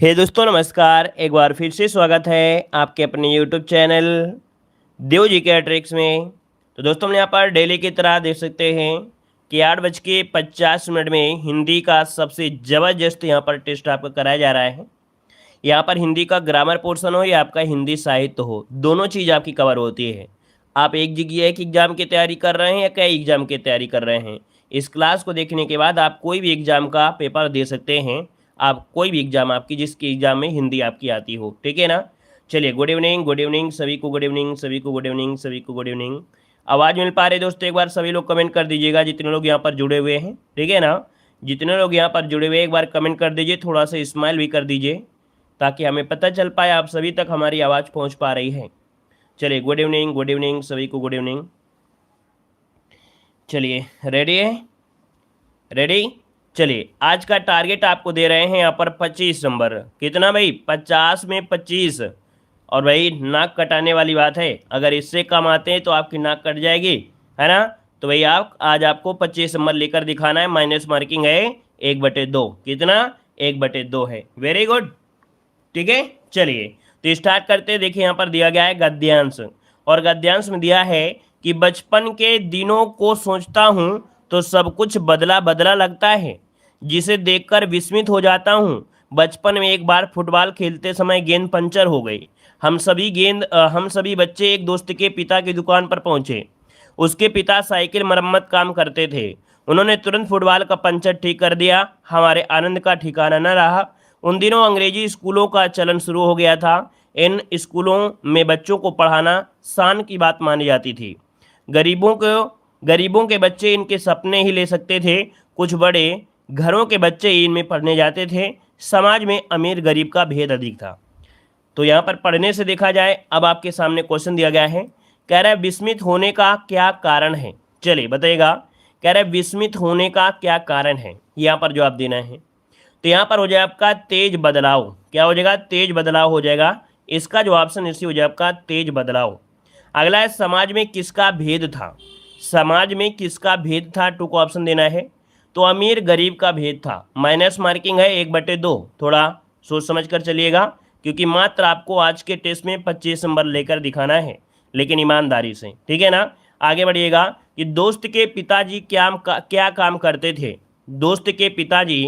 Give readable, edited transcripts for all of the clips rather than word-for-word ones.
हे दोस्तों नमस्कार। एक बार फिर से स्वागत है आपके अपने यूट्यूब चैनल देव जी के ट्रिक्स में। तो दोस्तों हम यहाँ पर डेली की तरह देख सकते हैं कि 8:50 में हिंदी का सबसे ज़बरदस्त यहाँ पर टेस्ट आपका कराया जा रहा है। यहाँ पर हिंदी का ग्रामर पोर्शन हो या आपका हिंदी साहित्य हो, दोनों चीज़ आपकी कवर होती है। आप एक जगह एक एग्जाम की तैयारी कर रहे हैं या कई एग्जाम की तैयारी कर रहे हैं, इस क्लास को देखने के बाद आप कोई भी एग्जाम का पेपर दे सकते हैं। आप कोई भी एग्जाम आपकी जिसकी एग्जाम में हिंदी आपकी आती हो, ठीक है ना। चलिए, गुड इवनिंग सभी को, गुड इवनिंग सभी को, गुड इवनिंग सभी को, गुड इवनिंग। आवाज़ मिल पा रही है दोस्तों? एक बार सभी लोग कमेंट कर दीजिएगा, जितने लोग यहाँ पर जुड़े हुए हैं, ठीक है ना। जितने लोग यहाँ पर जुड़े हुए एक बार कमेंट कर दीजिए, थोड़ा सा स्माइल भी कर दीजिए ताकि हमें पता चल पाए आप सभी तक हमारी आवाज़ पहुँच पा रही है। चलिए, गुड इवनिंग सभी को, गुड इवनिंग। चलिए, रेडी है? रेडी। चलिए, आज का टारगेट आपको दे रहे हैं यहाँ पर 25 नंबर। कितना भाई? 50 में 25। और भाई नाक कटाने वाली बात है, अगर इससे कम आते हैं तो आपकी नाक कट जाएगी, है ना। तो भाई आप आज आपको 25 नंबर लेकर दिखाना है। माइनस मार्किंग है 1/2। कितना? 1/2 है। वेरी गुड, ठीक है। चलिए, तो स्टार्ट करते हैं। देखिए यहाँ पर दिया गया है गद्यांश, और गद्यांश में दिया है कि बचपन के दिनों को सोचता हूँ तो सब कुछ बदला बदला लगता है, जिसे देखकर विस्मित हो जाता हूँ। बचपन में एक बार फुटबॉल खेलते समय गेंद पंचर हो गई। हम सभी बच्चे एक दोस्त के पिता की दुकान पर पहुंचे। उसके पिता साइकिल मरम्मत काम करते थे। उन्होंने तुरंत फुटबॉल का पंचर ठीक कर दिया। हमारे आनंद का ठिकाना न रहा। उन दिनों अंग्रेजी स्कूलों का चलन शुरू हो गया था। इन स्कूलों में बच्चों को पढ़ाना शान की बात मानी जाती थी। गरीबों के बच्चे इनके सपने ही ले सकते थे। कुछ बड़े घरों के बच्चे इनमें पढ़ने जाते थे। समाज में अमीर गरीब का भेद अधिक था। तो यहाँ पर पढ़ने से देखा जाए, अब आपके सामने क्वेश्चन दिया गया है, कह रहा है विस्मित होने का क्या कारण है। चलिए बताइएगा, कह रहा है विस्मित होने का क्या कारण है। यहाँ पर जवाब देना है। तो यहाँ पर हो जाएगा आपका तेज बदलाव। क्या हो जाएगा? तेज बदलाव हो जाएगा। इसका जो ऑप्शन इसी हो जाएगा आपका तेज बदलाव। अगला है समाज में किसका भेद था। समाज में किसका भेद था, टू को ऑप्शन देना है। तो अमीर गरीब का भेद था। माइनस मार्किंग है 1/2। थोड़ा सोच समझ कर चलिएगा, क्योंकि मात्र आपको आज के टेस्ट में 25 नंबर लेकर दिखाना है, लेकिन ईमानदारी से, ठीक है ना। आगे बढ़िएगा कि दोस्त के पिताजी क्या काम करते थे। दोस्त के पिताजी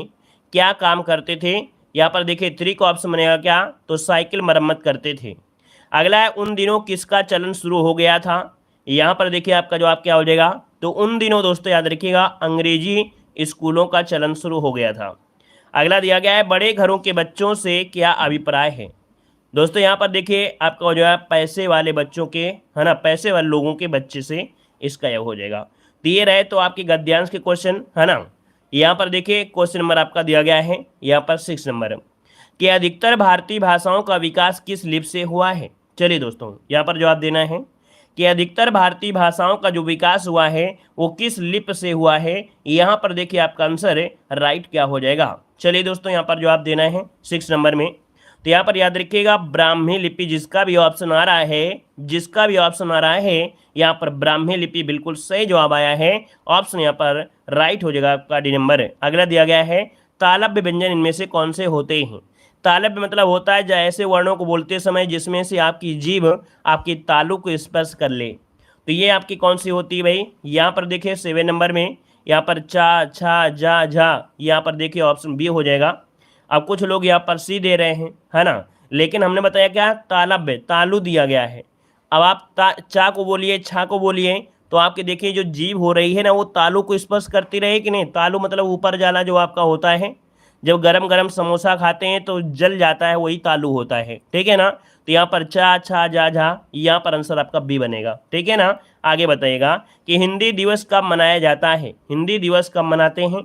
क्या काम करते थे। यहाँ पर देखिए 3 का ऑप्शन बनेगा क्या, तो साइकिल मरम्मत करते थे। अगला है उन दिनों किसका चलन शुरू हो गया था। यहाँ पर देखिए आपका जवाब क्या हो जाएगा, तो उन दिनों दोस्तों याद रखिएगा अंग्रेजी स्कूलों का चलन शुरू हो गया था। अगला दिया गया है बड़े घरों के बच्चों से क्या अभिप्राय है। दोस्तों यहाँ पर देखिए आपका हो जाएगा पैसे वाले बच्चों के, है ना, पैसे वाले लोगों के बच्चे से, इसका यह हो जाएगा। तो ये रहे तो आपके गद्यांश के क्वेश्चन, है ना। यहाँ पर देखिए क्वेश्चन नंबर आपका दिया गया है यहाँ पर 6 नंबर, कि अधिकतर भारतीय भाषाओं का विकास किस लिपि से हुआ है। चलिए दोस्तों यहाँ पर जवाब देना है कि अधिकतर भारतीय भाषाओं का जो विकास हुआ है वो किस लिपि से हुआ है। यहाँ पर देखिए आपका आंसर राइट क्या हो जाएगा। चलिए दोस्तों यहाँ पर जवाब देना है 6 नंबर में। तो यहाँ पर याद रखिएगा ब्राह्मी लिपि, जिसका भी ऑप्शन आ रहा है, जिसका भी ऑप्शन आ रहा है यहाँ पर ब्राह्मी लिपि बिल्कुल सही जवाब आया है। ऑप्शन यहाँ पर राइट हो जाएगा आपका डी नंबर। अगला दिया गया है तालव्य व्यंजन इनमें से कौन से होते हैं। तालव्य मतलब होता है ऐसे वर्णों को बोलते समय जिसमें से आपकी जीभ आपकी तालु को स्पर्श कर ले। तो ये आपकी कौन सी होती है भाई। यहाँ पर देखिए 7 नंबर में, यहाँ पर चा छा जा झा, यहाँ पर देखिए ऑप्शन बी हो जाएगा। अब कुछ लोग यहाँ पर सी दे रहे हैं, है ना, लेकिन हमने बताया क्या, तालव्य तालु दिया गया है। अब आप चा को बोलिए, छा को बोलिए, तो आपके देखिए जो जीभ हो रही है ना वो तालु को स्पर्श करती रहे कि नहीं। तालु मतलब ऊपर जाना जो आपका होता है, जब गरम गरम समोसा खाते हैं तो जल जाता है, वही तालु होता है, ठीक है ना। तो यहाँ पर चा छा जा झा, यहाँ पर आंसर आपका बी बनेगा, ठीक है ना। आगे बताइएगा कि हिंदी दिवस कब मनाया जाता है। हिंदी दिवस कब मनाते हैं।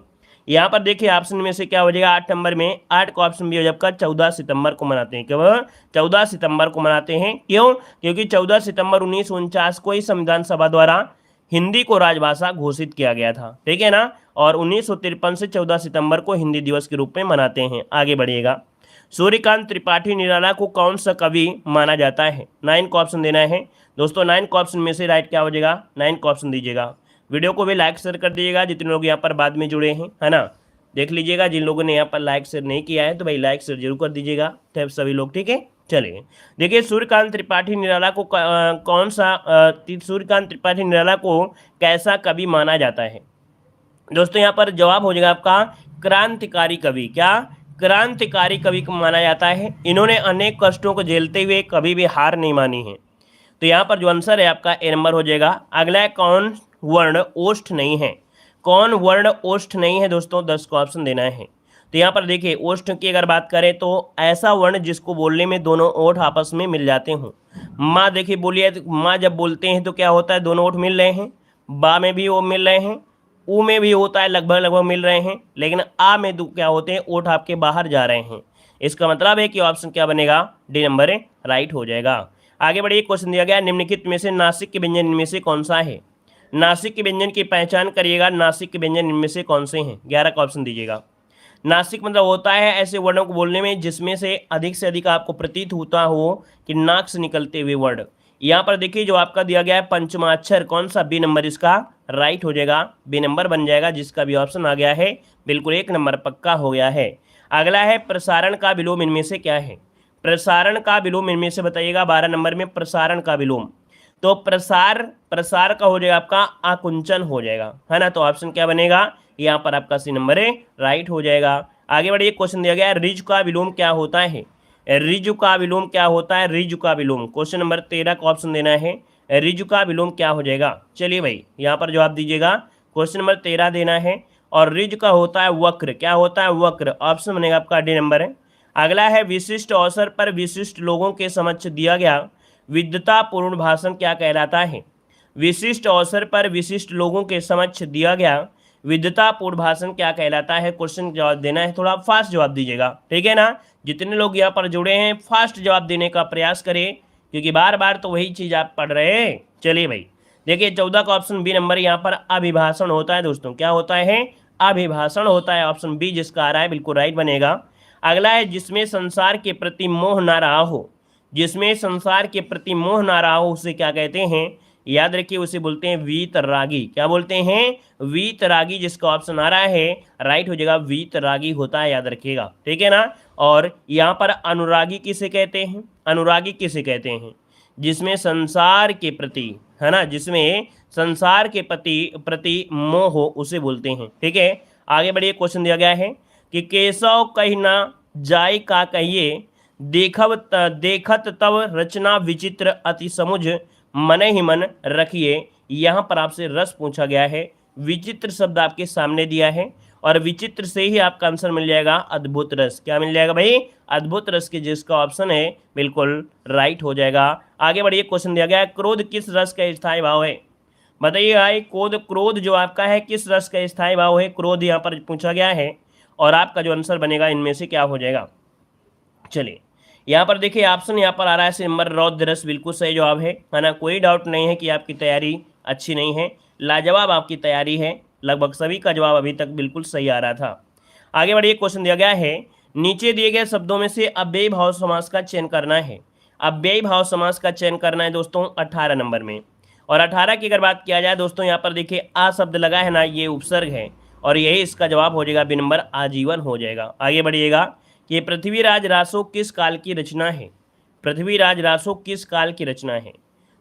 यहाँ पर देखिए ऑप्शन में से क्या हो जाएगा, 8 नंबर में 8 का ऑप्शन भी हो जाएगा 14 सितंबर को मनाते हैं। क्यों 14 सितंबर को मनाते हैं? क्यों? क्योंकि 14 सितंबर 1949 को ही संविधान सभा द्वारा हिंदी को राजभाषा घोषित किया गया था, ठीक है ना। और 1953 से 14 सितंबर को हिंदी दिवस के रूप में मनाते हैं। आगे बढ़िएगा, सूर्यकांत त्रिपाठी निराला को कौन सा कवि माना जाता है। 9 का ऑप्शन देना है दोस्तों। 9 का ऑप्शन में से राइट क्या हो जाएगा, 9 का ऑप्शन दीजिएगा। वीडियो को भी लाइक शेयर कर दीजिएगा जितने लोग यहाँ पर बाद में जुड़े हैं, है ना। देख लीजिएगा। जिन लोगों ने यहाँ पर लाइक शेयर नहीं किया है तो भाई लाइक शेयर जरूर कर दीजिएगा तो सभी लोग, ठीक है। चलिए देखिए, सूर्यकांत त्रिपाठी निराला को सूर्यकांत त्रिपाठी निराला को कैसा कवि माना जाता है? दोस्तों यहाँ पर जवाब हो जाएगा आपका क्रांतिकारी कवि। क्या? क्रांतिकारी कवि को माना जाता है। इन्होंने अनेक कष्टों को झेलते हुए कभी भी हार नहीं मानी है। तो यहाँ पर जो आंसर है आपका ए नंबर हो जाएगा। अगला है, कौन वर्ण ओष्ठ नहीं है? कौन वर्ण ओष्ठ नहीं है दोस्तों? 10 को ऑप्शन देना है। तो यहाँ पर देखिए, ओष्ठ की अगर बात करें तो ऐसा वर्ण जिसको बोलने में दोनों ओठ आपस में मिल जाते हों। माँ देखिए बोलिए, माँ जब बोलते हैं तो क्या होता है? दोनों ओठ मिल रहे हैं। बा में भी वो मिल रहे हैं, ऊ में भी होता है, लगभग लगभग मिल रहे हैं। लेकिन आ में क्या होते हैं? ओठ आपके बाहर जा रहे हैं। इसका मतलब है कि ऑप्शन क्या बनेगा? डी नंबर राइट हो जाएगा। आगे बढ़िए, क्वेश्चन दिया गया, निम्नलिखित में से नासिक के व्यंजन इनमें से कौन सा है? नासिक के व्यंजन की पहचान करिएगा। नासिक के व्यंजन इनमें से कौन से हैं? 11 का ऑप्शन दीजिएगा। नासिक मतलब होता है ऐसे वर्णों को बोलने में जिसमें से अधिक आपको प्रतीत होता हो कि नाक से निकलते हुए वर्ण। यहाँ पर देखिए जो आपका दिया गया है पंचमाक्षर, कौन सा? बी नंबर इसका राइट हो जाएगा। बी नंबर बन जाएगा, जिसका भी ऑप्शन आ गया है बिल्कुल 1 नंबर पक्का हो गया है। अगला है, प्रसारण का विलोम इनमें से क्या है? प्रसारण का विलोम इनमें से बताइएगा। 12 नंबर में प्रसारण का विलोम, तो प्रसार का हो जाएगा आपका आकुंचन हो जाएगा, है ना। तो ऑप्शन क्या बनेगा? यहाँ पर आपका सी नंबर राइट हो जाएगा। आगे बढ़िए, क्वेश्चन दिया गया है, रिज का विलोम क्या होता है? रिज का विलोम क्या होता है? रिज का विलोम, क्वेश्चन नंबर 13 का ऑप्शन देना है। रिज का विलोम क्या हो जाएगा? चलिए भाई यहाँ पर जवाब दीजिएगा। क्वेश्चन नंबर 13 देना है। और रिज का होता है वक्र। क्या होता है? वक्र। ऑप्शन बनेगा आपका डी नंबर है। अगला है, विशिष्ट अवसर पर विशिष्ट लोगों के समक्ष दिया गया विद्वतापूर्ण भाषण क्या कहलाता है? विशिष्ट अवसर पर विशिष्ट लोगों के समक्ष दिया गया विद्वतापूर्ण भाषण क्या कहलाता है? क्वेश्चन जवाब देना है, थोड़ा फास्ट जवाब दीजिएगा, ठीक है ना। जितने लोग यहाँ पर जुड़े हैं फास्ट जवाब देने का प्रयास करें, क्योंकि बार बार तो वही चीज़ आप पढ़ रहे हैं। चलिए भाई देखिए, 14 का ऑप्शन बी नंबर यहाँ पर अभिभाषण होता है दोस्तों। क्या होता है? अभिभाषण होता है। ऑप्शन बी जिसका आ रहा है बिल्कुल राइट बनेगा। अगला है, जिसमें संसार के प्रति मोह ना रहा हो। जिसमें संसार के प्रति मोह ना रहा हो उसे क्या कहते हैं? याद रखिए, उसे बोलते हैं वीतरागी। क्या बोलते हैं? वीतरागी, जिसका ऑप्शन आ रहा है राइट हो जाएगा। वीतरागी होता है, याद रखिएगा, ठीक है ना। और यहाँ पर अनुरागी किसे कहते हैं? अनुरागी किसे कहते हैं? जिसमें संसार के प्रति, है ना, जिसमें संसार के प्रति मोह हो उसे बोलते हैं, ठीक है। आगे बढ़िए, क्वेश्चन दिया गया है कि केशव कही ना जाय का कहिए, देखत तब रचना विचित्र अति समुझ मन ही मन रखिए। यहाँ पर आपसे रस पूछा गया है। विचित्र शब्द आपके सामने दिया है और विचित्र से ही आपका आंसर मिल जाएगा अद्भुत रस। क्या मिल जाएगा भाई? अद्भुत रस के, जिसका ऑप्शन है बिल्कुल राइट हो जाएगा। आगे बढ़िए, क्वेश्चन दिया गया है, क्रोध किस रस का स्थायी भाव है? बताइए भाई, क्रोध जो आपका है किस रस का स्थायी भाव है? क्रोध यहाँ पर पूछा गया है और आपका जो आंसर बनेगा इनमें से क्या हो जाएगा? चलिए यहाँ पर देखिए, ऑप्शन यहाँ पर आ रहा है नंबर रौद्र रस, बिल्कुल सही जवाब है ना। कोई डाउट नहीं है कि आपकी तैयारी अच्छी नहीं है, लाजवाब आपकी तैयारी है। लगभग सभी का जवाब अभी तक बिल्कुल सही आ रहा था। आगे बढ़िए, क्वेश्चन दिया गया है, नीचे दिए गए शब्दों में से अव्ययी भाव समास का चयन करना है। अव्ययी भाव समास का चयन करना है दोस्तों 18 नंबर में। और 18 की अगर बात किया जाए दोस्तों, यहाँ पर देखिए आ शब्द लगा है ना, ये उपसर्ग है और यही इसका जवाब हो जाएगा बी नंबर, आजीवन हो जाएगा। आगे बढ़िएगा कि पृथ्वीराज रासो किस काल की रचना है? पृथ्वीराज रासो किस काल की रचना है?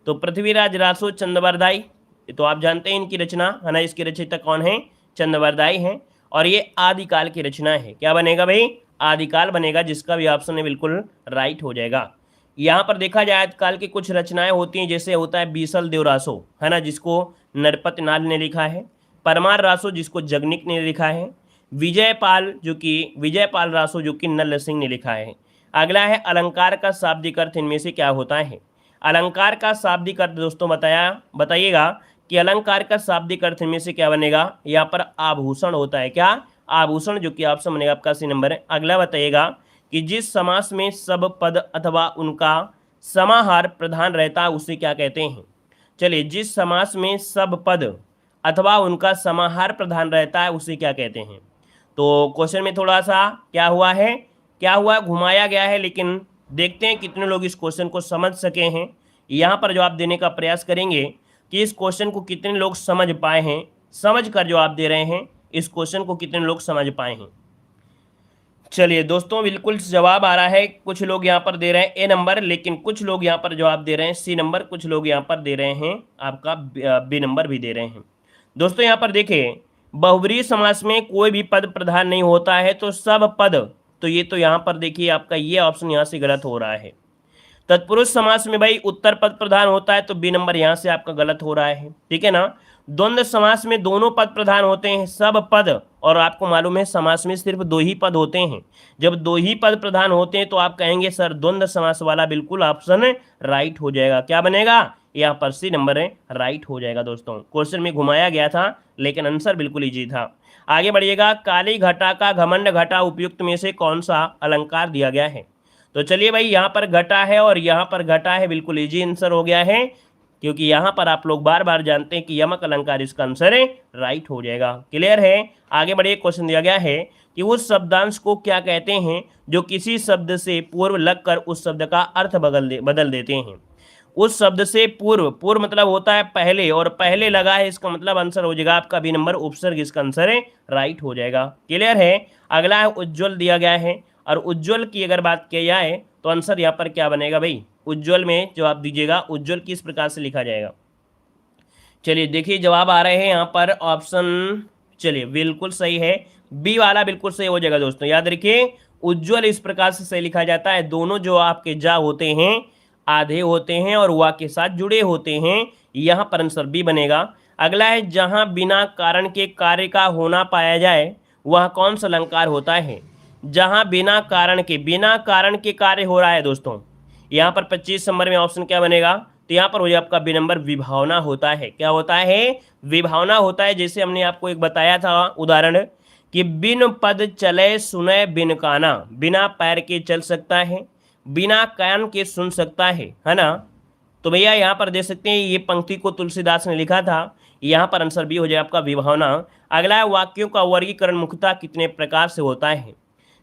तो पृथ्वीराज रासो चंद्रवरदाई, तो आप जानते हैं इनकी रचना, है ना। इसके रचयिता कौन है? चंद्रवरदाई हैं। और ये आदिकाल की रचना है। क्या बनेगा भाई? आदिकाल बनेगा, जिसका भी ऑप्शन है बिल्कुल राइट हो जाएगा। यहाँ पर देखा जाए आदिकाल की कुछ रचनाएं होती हैं, जैसे होता है बीसल देव रासो, है ना, जिसको नरपत नाल ने लिखा है। परमार रासो जिसको जगनिक ने लिखा है। विजयपाल रासो जो कि नल सिंह ने लिखा है। अगला है, अलंकार का शाब्दिक अर्थ इनमें से क्या होता है? अलंकार का शाब्दिक अर्थ दोस्तों बताइएगा कि अलंकार का शाब्दिक अर्थ इनमें से क्या बनेगा? यहाँ पर आभूषण होता है। क्या? आभूषण, जो कि ऑप्शन बनेगा आपका सी नंबर है। अगला बताइएगा कि जिस समास में सब पद अथवा उनका समाहार प्रधान रहता है उसे क्या कहते हैं? चलिए, जिस समास में सब पद अथवा उनका समाहार प्रधान रहता है उसे क्या कहते हैं? तो क्वेश्चन में थोड़ा सा क्या हुआ है, घुमाया गया है, लेकिन देखते हैं कितने लोग इस क्वेश्चन को समझ सके हैं। यहाँ पर जवाब देने का प्रयास करेंगे कि इस क्वेश्चन को कितने लोग समझ पाए हैं, समझ कर जवाब दे रहे हैं, इस क्वेश्चन को कितने लोग समझ पाए हैं। चलिए दोस्तों, बिल्कुल जवाब आ रहा है। कुछ लोग यहाँ पर दे रहे हैं ए नंबर, लेकिन कुछ लोग यहाँ पर जवाब दे रहे हैं सी नंबर, कुछ लोग यहाँ पर दे रहे हैं आपका बी नंबर भी दे रहे हैं। दोस्तों यहाँ पर देखिए, बहुब्रीहि समास में कोई भी पद प्रधान नहीं होता है तो सब पद, तो ये तो यहाँ पर देखिए आपका ये ऑप्शन यहाँ से गलत हो रहा है। तत्पुरुष समास में भाई उत्तर पद प्रधान होता है तो बी नंबर यहाँ से आपका गलत हो रहा है, ठीक है ना। द्वंद्व समास में दोनों पद प्रधान होते हैं, सब पद, और आपको मालूम है समास में सिर्फ दो ही पद होते हैं। जब दो ही पद प्रधान होते हैं तो आप कहेंगे सर द्वंद्व समास वाला बिल्कुल ऑप्शन राइट हो जाएगा। क्या बनेगा यहाँ पर सी नंबर है राइट हो जाएगा। दोस्तों क्वेश्चन में घुमाया गया था लेकिन आंसर बिल्कुल इजी था। आगे बढ़िएगा, काली घटा का घमंड घटा उपयुक्त में से कौन सा अलंकार दिया गया है। तो चलिए भाई, यहाँ पर घटा है और यहाँ पर घटा है, बिल्कुल इजी आंसर हो गया है, क्योंकि यहाँ पर आप लोग बार बार जानते हैं कि यमक अलंकार इसका आंसर है राइट हो जाएगा। क्लियर है। आगे बढ़िए, क्वेश्चन दिया गया है कि उस शब्दांश को क्या कहते हैं जो किसी शब्द से पूर्व लगकर उस शब्द का अर्थ बदल देते हैं। उस शब्द से पूर्व, पूर्व मतलब होता है पहले, और पहले लगा है, इसका मतलब आंसर हो जाएगा आपका बी नंबर उपसर्ग, इसका आंसर है राइट हो जाएगा। क्लियर है। अगला है उज्ज्वल दिया गया है, और उज्ज्वल की अगर बात की जाए तो आंसर यहाँ पर क्या बनेगा भाई, उज्ज्वल में जवाब दीजिएगा, उज्ज्वल किस प्रकार से लिखा जाएगा। चलिए देखिए जवाब आ रहे हैं यहाँ पर ऑप्शन, चलिए बिल्कुल सही है, बी वाला बिल्कुल सही हो जाएगा। दोस्तों याद रखिए, उज्ज्वल इस प्रकार से सही लिखा जाता है, दोनों जो आपके जा होते हैं आधे होते हैं और वा के साथ जुड़े होते हैं, यहाँ पर आंसर बी बनेगा। अगला है, जहाँ बिना कारण के कार्य का होना पाया जाए वह कौन सा अलंकार होता है। जहाँ बिना कारण के कार्य हो रहा है दोस्तों, यहाँ पर 25 नंबर में ऑप्शन क्या बनेगा, तो यहाँ पर हो जाए आपका बी नंबर विभावना होता है। क्या होता है, विभावना होता है। जैसे हमने आपको एक बताया था उदाहरण कि बिन पद चले सुने बिन काना, बिना पैर के चल सकता है, बिना कान के सुन सकता है ना। तो भैया यहाँ पर देख सकते हैं ये पंक्ति को तुलसीदास ने लिखा था, यहाँ पर आंसर बी हो जाए आपका विभावना। अगला है, वाक्यों का वर्गीकरण मुख्यतः कितने प्रकार से होता है।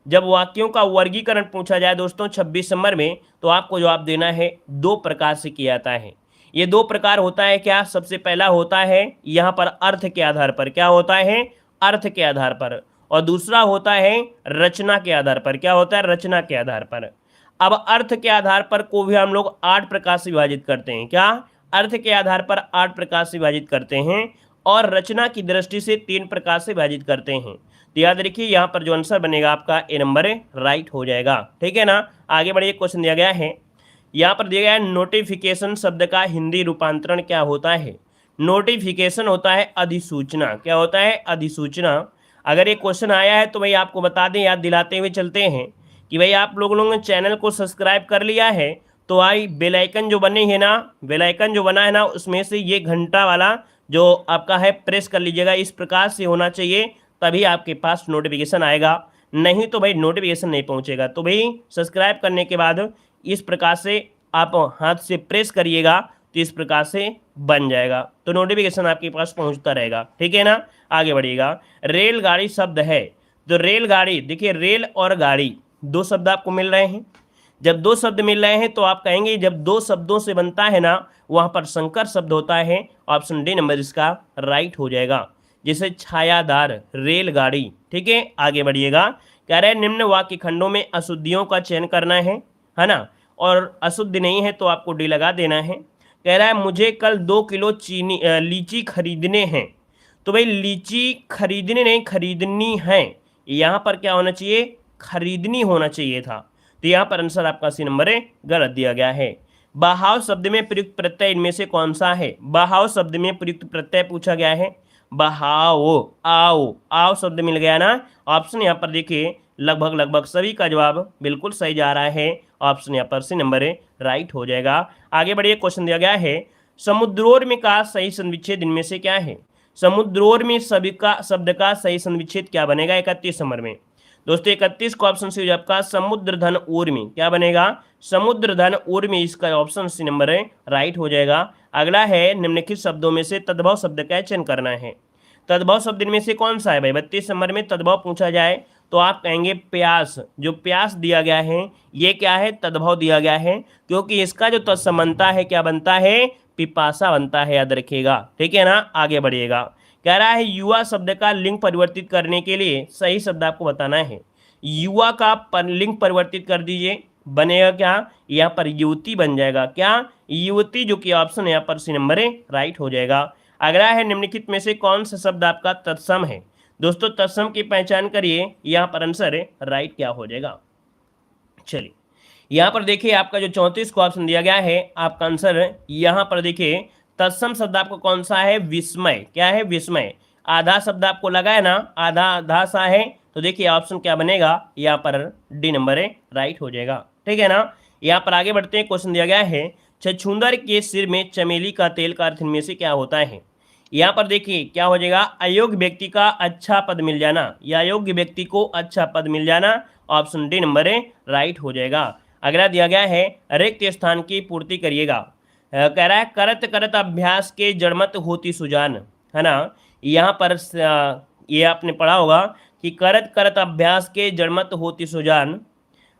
जब वाक्यों का वर्गीकरण पूछा जाए दोस्तों 26 नंबर में, तो आपको जवाब देना है दो प्रकार से किया जाता है। ये दो प्रकार होता है क्या, सबसे पहला होता है यहाँ पर अर्थ के आधार पर, क्या होता है अर्थ के आधार पर, और दूसरा होता है रचना के आधार पर। क्या होता है, रचना के आधार पर। अब अर्थ के आधार पर को भी हम लोग 8 प्रकार से विभाजित करते हैं। क्या, अर्थ के आधार पर 8 प्रकार से विभाजित करते हैं, और रचना की दृष्टि से 3 प्रकार से विभाजित करते हैं। तो याद रखिए यहाँ पर जो आंसर बनेगा आपका ए नंबर राइट हो जाएगा, ठीक है ना। आगे बढ़िए, क्वेश्चन दिया गया है, यहाँ पर दिया गया है नोटिफिकेशन शब्द का हिंदी रूपांतरण क्या होता है। नोटिफिकेशन होता है अधिसूचना। क्या होता है, अधिसूचना। अगर ये क्वेश्चन आया है तो भाई आपको बता दें, याद दिलाते हुए चलते हैं कि भाई आप लोगों ने चैनल को सब्सक्राइब कर लिया है तो आई बेल आइकन जो बने हैं ना, बेल आइकन जो बना है ना, उसमें से ये घंटा वाला जो आपका है प्रेस कर लीजिएगा। इस प्रकार से होना चाहिए, तभी आपके पास नोटिफिकेशन आएगा, नहीं तो भाई नोटिफिकेशन नहीं पहुंचेगा। तो भाई सब्सक्राइब करने के बाद इस प्रकार से आप हाथ से प्रेस करिएगा तो इस प्रकार से बन जाएगा, तो नोटिफिकेशन आपके पास पहुंचता रहेगा, ठीक है ना। आगे बढ़िएगा, रेलगाड़ी शब्द है, तो रेलगाड़ी देखिए, रेल और गाड़ी दो शब्द आपको मिल रहे हैं। जब दो शब्द मिल रहे हैं तो आप कहेंगे जब दो शब्दों से बनता है ना, वहां पर संकर शब्द होता है। ऑप्शन डी नंबर इसका राइट हो जाएगा, जैसे छायादार, रेलगाड़ी, ठीक है। आगे बढ़िएगा, कह रहे हैं निम्न वाक्य खंडों में अशुद्धियों का चयन करना है ना, और अशुद्ध नहीं है तो आपको डी लगा देना है। कह रहा है मुझे कल 2 किलो लीची खरीदने हैं, तो भाई लीची खरीदने नहीं, खरीदनी है, यहाँ पर क्या होना चाहिए, खरीदनी होना चाहिए था। तो यहाँ पर आंसर आपका सी नंबर गलत दिया गया है। बहाव शब्द में प्रयुक्त प्रत्यय इनमें से कौन सा है। बहाव शब्द में प्रयुक्त प्रत्यय पूछा गया है, बहाओ, आओ, आओ शब्द मिल गया ना। ऑप्शन यहाँ पर देखिए लगभग सभी का जवाब बिल्कुल सही जा रहा है, ऑप्शन यहाँ पर सी नंबर राइट हो जाएगा। आगे बढ़िए, क्वेश्चन दिया गया है, समुद्रोर्मी का सही संविच्छेद इनमें से क्या है। समुद्रोर्मी शब्द का सही संविच्छेद क्या बनेगा 31 नंबर में। दोस्तों 31 को ऑप्शन सी आपका समुद्रधन ऊर्मी, क्या बनेगा, समुद्रधन ऊर्मी, इसका ऑप्शन सी नंबर राइट हो जाएगा। अगला है, निम्नलिखित शब्दों में से तद्भव शब्द का चयन करना है। तद्भव शब्द इनमें से कौन सा है भाई, 32 नंबर में तद्भव पूछा जाए तो आप कहेंगे प्यास। जो प्यास दिया गया है ये क्या है, तद्भव दिया गया है, क्योंकि इसका जो तत्सम बनता है क्या बनता है, पिपासा बनता है, याद रखिएगा, ठीक है ना। आगे बढ़िएगा, कह रहा है युवा शब्द का लिंग परिवर्तित करने के लिए सही शब्द आपको बताना है। युवा का लिंग परिवर्तित कर दीजिए, बनेगा क्या, यहाँ पर युवती बन जाएगा। क्या, युवती, जो कि ऑप्शन यहाँ पर सी नंबर है राइट हो जाएगा। अगला है निम्नलिखित में से कौन सा शब्द आपका तत्सम है। दोस्तों तत्सम की पहचान करिए, यहाँ पर आंसर है राइट क्या हो जाएगा। चलिए यहाँ पर देखिए आपका जो 34 को ऑप्शन दिया गया है, आपका आंसर यहाँ पर देखिए तत्सम शब्द आपको कौन सा है, विस्मय। क्या है, विस्मय। आधा शब्द आपको लगा है ना, आधा आधा सा है, तो देखिए ऑप्शन क्या बनेगा, यहाँ पर डी नंबर है राइट हो जाएगा। ठीक है ना। यहाँ पर आगे बढ़ते हैं, क्वेश्चन दिया गया है छछूंदर के सिर में चमेली का तेल का अर्थ इनमें से क्या होता है। यहाँ पर देखिए क्या हो जाएगा, अयोग्य व्यक्ति का अच्छा पद मिल जाना, या अयोग्य व्यक्ति को अच्छा पद मिल जाना, ऑप्शन डी नंबर है राइट हो जाएगा। अगला दिया गया है रिक्त स्थान की पूर्ति करिएगा। कह रहा है करत करत अभ्यास के जड़मत होती सुजान, है ना। यहाँ पर ये आपने पढ़ा होगा कि करत करत अभ्यास के जड़मत होती सुजान,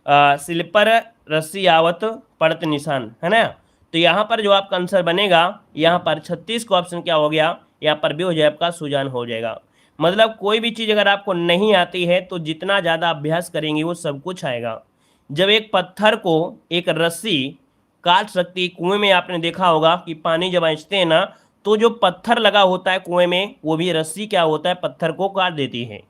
सिल पर रस्सी आवत पड़त निशान, है ना। तो यहाँ पर जो आपका आंसर बनेगा, यहाँ पर 36 का ऑप्शन क्या हो गया, यहाँ पर भी हो जाए आपका सुजान हो जाएगा। मतलब कोई भी चीज़ अगर आपको नहीं आती है तो जितना ज़्यादा अभ्यास करेंगे वो सब कुछ आएगा। जब एक पत्थर को एक रस्सी काट सकती, कुएं में आपने देखा होगा कि पानी जब ऐंचते हैं ना, तो जो पत्थर लगा होता है कुएं में, वो भी रस्सी क्या होता है, पत्थर को काट देती है।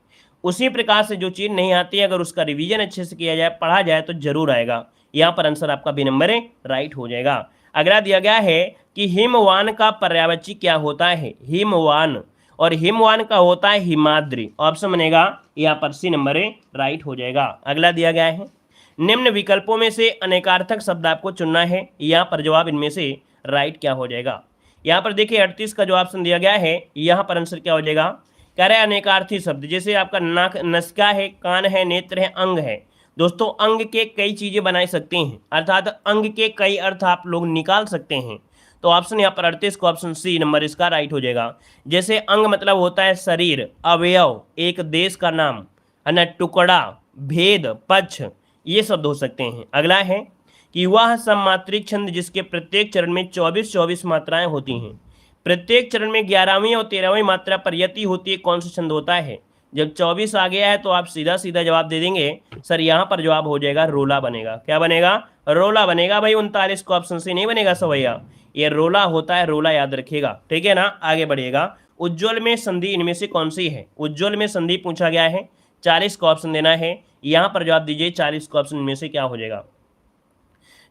उसी प्रकार से जो चीज़ नहीं आती है, अगर उसका रिवीजन अच्छे से किया जाए, पढ़ा जाए, तो जरूर आएगा। यहाँ पर आंसर आपका बी नंबर है राइट हो जाएगा। अगला दिया गया है कि हिमवान का पर्यायवाची क्या होता है, हिमवान, और हिमवान का होता है हिमाद्री, ऑप्शन बनेगा यहाँ पर सी नंबर है राइट हो जाएगा। अगला दिया गया है निम्न विकल्पों में से अनेकार्थक शब्द आपको चुनना है, यहाँ पर जवाब इनमें से राइट क्या हो जाएगा। यहाँ पर देखिए 38 का जो ऑप्शन दिया गया है, यहाँ पर आंसर क्या हो जाएगा, कह रहे हैं अनेकार्थी शब्द, जैसे आपका नाक, नसिका है, कान है, नेत्र है, अंग है। दोस्तों अंग के कई चीजें बनाई सकती हैं, अर्थात अंग के कई अर्थ आप लोग निकाल सकते हैं। तो ऑप्शन यहाँ पर 38 का ऑप्शन सी नंबर इसका राइट हो जाएगा। जैसे अंग मतलब होता है शरीर, अवयव, एक देश का नाम, है ना, टुकड़ा, भेद, पक्ष, ये शब्द हो सकते हैं। अगला है कि वह सममात्रिक छंद जिसके प्रत्येक चरण में 24 मात्राएं होती हैं, प्रत्येक चरण में 11वीं और 13वीं मात्रा पर यति होती है, कौन सा छंद होता है। जब 24 आ गया है तो आप सीधा सीधा जवाब दे देंगे सर, यहाँ पर जवाब हो जाएगा रोला बनेगा। क्या बनेगा, रोला बनेगा भाई। 39 को ऑप्शन से नहीं बनेगा सवैया, ये रोला होता है, रोला याद रखिएगा। ठीक है ना। आगे बढ़िएगा, उज्ज्वल में संधि इनमें से कौन सी है, उज्ज्वल में संधि पूछा गया है, 40 का ऑप्शन देना है। यहाँ पर जवाब दीजिए 40 का ऑप्शन में से क्या हो जाएगा।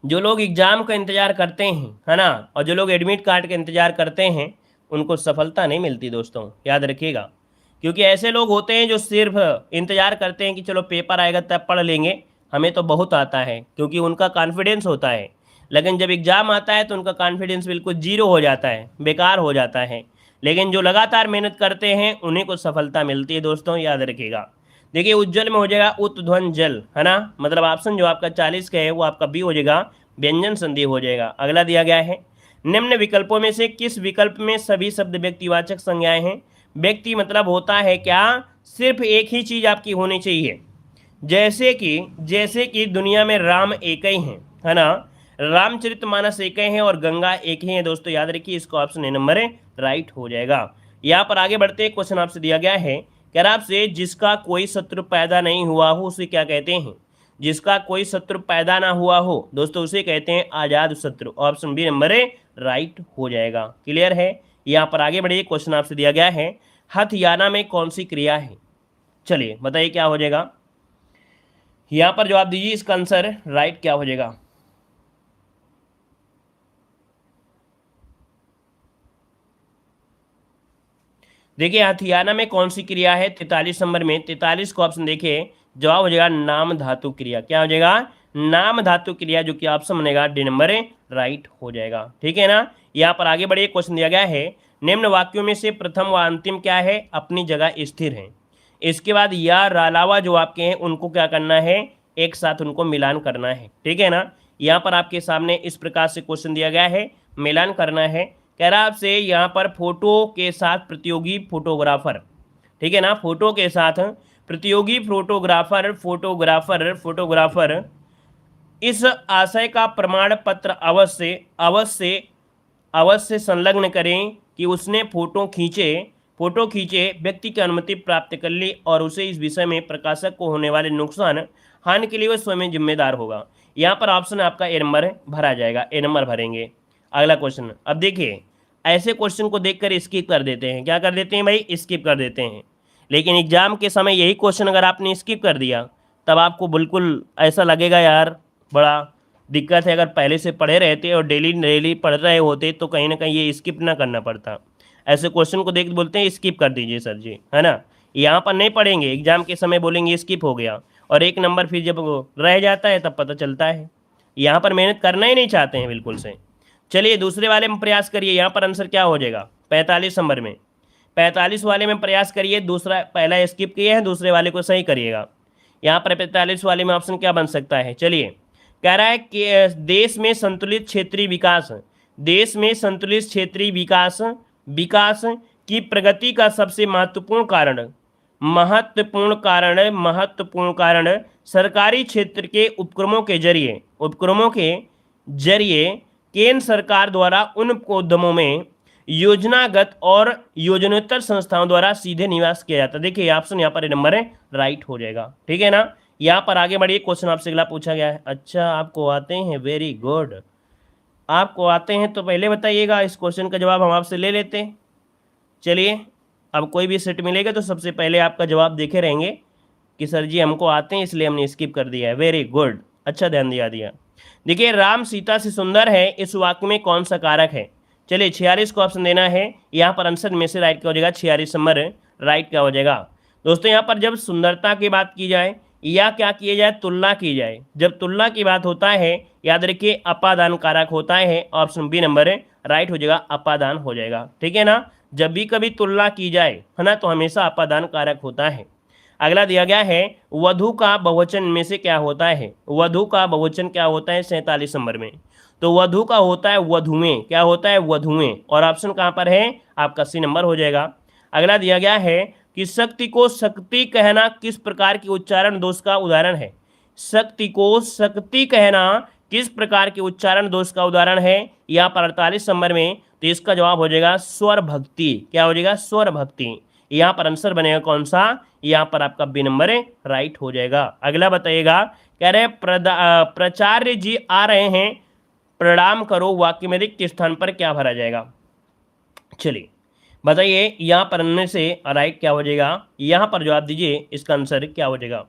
जो लोग एग्जाम का इंतजार करते हैं, है ना, और जो लोग एडमिट कार्ड का इंतजार करते हैं, उनको सफलता नहीं मिलती दोस्तों, याद रखिएगा। क्योंकि ऐसे लोग होते हैं जो सिर्फ इंतजार करते हैं कि चलो पेपर आएगा तब पढ़ लेंगे, हमें तो बहुत आता है, क्योंकि उनका कॉन्फिडेंस होता है। लेकिन जब एग्जाम आता है तो उनका कॉन्फिडेंस बिल्कुल जीरो हो जाता है, बेकार हो जाता है। लेकिन जो लगातार मेहनत करते हैं उन्हीं को सफलता मिलती है दोस्तों, याद रखिएगा। देखिए उज्ज्वल में हो जाएगा उत्ध्वन जल, है ना, मतलब ऑप्शन जो आपका 40 का है वो आपका बी हो जाएगा, व्यंजन संधि हो जाएगा। अगला दिया गया है निम्न विकल्पों में से किस विकल्प में सभी शब्द व्यक्तिवाचक संज्ञाएं हैं। व्यक्ति मतलब होता है क्या, सिर्फ एक ही चीज आपकी होनी चाहिए, जैसे कि दुनिया में राम एक ही हैं, है ना, रामचरितमानस एक ही हैं और गंगा एक ही है। दोस्तों याद रखिए, इसका ऑप्शन ए नंबर है राइट हो जाएगा। यहाँ पर आगे बढ़ते हैं, क्वेश्चन आपसे दिया गया है, कह रहा आपसे जिसका कोई शत्रु पैदा नहीं हुआ हो उसे क्या कहते हैं। जिसका कोई शत्रु पैदा ना हुआ हो दोस्तों उसे कहते हैं आजाद शत्रु, ऑप्शन बी नंबर है राइट हो जाएगा। क्लियर है। यहाँ पर आगे बढ़िए, क्वेश्चन आपसे दिया गया है हथयाना में कौन सी क्रिया है। चलिए बताइए क्या हो जाएगा। यहाँ पर जवाब दीजिए, इसका आंसर राइट क्या हो जाएगा। देखिए हथियाना में कौन सी क्रिया है, 43 नंबर में 43 को ऑप्शन देखिए, जवाब हो जाएगा नाम धातु क्रिया। क्या हो जाएगा, नाम धातु क्रिया, जो कि ऑप्शन बनेगा डी नंबर है राइट हो जाएगा। ठीक है ना। यहाँ पर आगे बढ़िए, क्वेश्चन दिया गया है निम्न वाक्यों में से प्रथम व अंतिम क्या है, अपनी जगह स्थिर है। इसके बाद या अलावा जो वाक्य हैं उनको क्या करना है, एक साथ उनको मिलान करना है। ठीक है ना। यहाँ पर आपके सामने इस प्रकार से क्वेश्चन दिया गया है, मिलान करना है। कह रहा आपसे यहाँ पर फोटो के साथ प्रतियोगी फोटोग्राफर, ठीक है ना, फोटो के साथ प्रतियोगी फोटोग्राफर इस आशय का प्रमाण पत्र अवश्य संलग्न करें कि उसने फोटो खींचे फोटो खींचे, व्यक्ति की अनुमति प्राप्त कर ली और उसे इस विषय में प्रकाशक को होने वाले नुकसान हानि के लिए वह स्वयं जिम्मेदार होगा। यहाँ पर ऑप्शन आपका ए नंबर भरा जाएगा, ए नंबर भरेंगे। अगला क्वेश्चन, अब देखिए ऐसे क्वेश्चन को देखकर स्किप कर देते हैं, क्या कर देते हैं भाई, स्किप कर देते हैं। लेकिन एग्जाम के समय यही क्वेश्चन अगर आपने स्किप कर दिया तब आपको बिल्कुल ऐसा लगेगा यार बड़ा दिक्कत है। अगर पहले से पढ़े रहते और डेली डेली पढ़ रहे होते तो कहीं ना कहीं ये स्किप ना करना पड़ता। ऐसे क्वेश्चन को देख बोलते हैं स्किप कर दीजिए सर जी, है ना। यहाँ पर नहीं पढ़ेंगे, एग्जाम के समय बोलेंगे स्किप हो गया, और एक नंबर फिर जब रह जाता है तब पता चलता है। यहाँ पर मेहनत करना ही नहीं चाहते हैं बिल्कुल से। चलिए दूसरे वाले में प्रयास करिए, यहाँ पर आंसर क्या हो जाएगा 45 नंबर में। 45 वाले में प्रयास करिए, दूसरा पहला स्किप किए हैं, दूसरे वाले को सही करिएगा। यहाँ पर 45 वाले में ऑप्शन क्या बन सकता है, चलिए कह रहा है कि देश में संतुलित क्षेत्रीय विकास, देश में संतुलित क्षेत्रीय विकास विकास की प्रगति का सबसे महत्वपूर्ण कारण सरकारी क्षेत्र के उपक्रमों के जरिए केंद्र सरकार द्वारा उन उद्यमों में योजनागत और योजनोत्तर संस्थाओं द्वारा सीधे निवेश किया जाता है। देखिए ऑप्शन यहाँ पर नंबर है राइट हो जाएगा, ठीक है ना। यहाँ पर आगे बढ़िए, क्वेश्चन आपसे अगला पूछा गया है। अच्छा आपको आते हैं, वेरी गुड, आपको आते हैं तो पहले बताइएगा, इस क्वेश्चन का जवाब हम आपसे ले लेते हैं। चलिए अब कोई भी सेट मिलेगा तो सबसे पहले आपका जवाब देखे रहेंगे कि सर जी हमको आते हैं इसलिए हमने स्किप कर दिया है। वेरी गुड, अच्छा ध्यान दिया। देखिए राम सीता से सुंदर है, इस वाक्य में कौन सा कारक है। चलिए 46 को ऑप्शन देना है, यहाँ पर आंसर में से राइट क्या हो जाएगा, 46 नंबर राइट क्या हो जाएगा। दोस्तों यहाँ पर जब सुंदरता की बात की जाए या क्या किया जाए, तुलना की जाए, जब तुलना की बात होता है याद रखिए अपादान कारक होता है, ऑप्शन बी नंबर राइट हो जाएगा, अपादान हो जाएगा, ठीक है ना। जब भी कभी तुलना की जाए है ना तो हमेशा अपादान कारक होता है। अगला दिया गया है वधु का बहुवचन में से क्या होता है, वधु का बहुवचन क्या होता है 47 नंबर में, तो वधु का होता है वधुएं, क्या होता है वधुएं, और ऑप्शन कहाँ पर है आपका सी नंबर हो जाएगा। अगला दिया गया है कि शक्ति को शक्ति कहना किस प्रकार के उच्चारण दोष का उदाहरण है, शक्ति को शक्ति कहना किस प्रकार के उच्चारण दोष का उदाहरण है, यहाँ पर 48 नंबर में, तो इसका जवाब हो जाएगा स्वर भक्ति, क्या हो जाएगा स्वर भक्ति। यहाँ पर आंसर बनेगा कौन सा, यहाँ पर आपका बी नंबर राइट हो जाएगा। अगला बताइएगा, कह रहे प्राचार्य जी आ रहे हैं, प्रणाम करो, वाक्य में रिक्त स्थान पर क्या भरा जाएगा। चलिए बताइए यहाँ पर अन्य से राइट क्या हो जाएगा, यहाँ पर जवाब दीजिए, इसका आंसर क्या हो जाएगा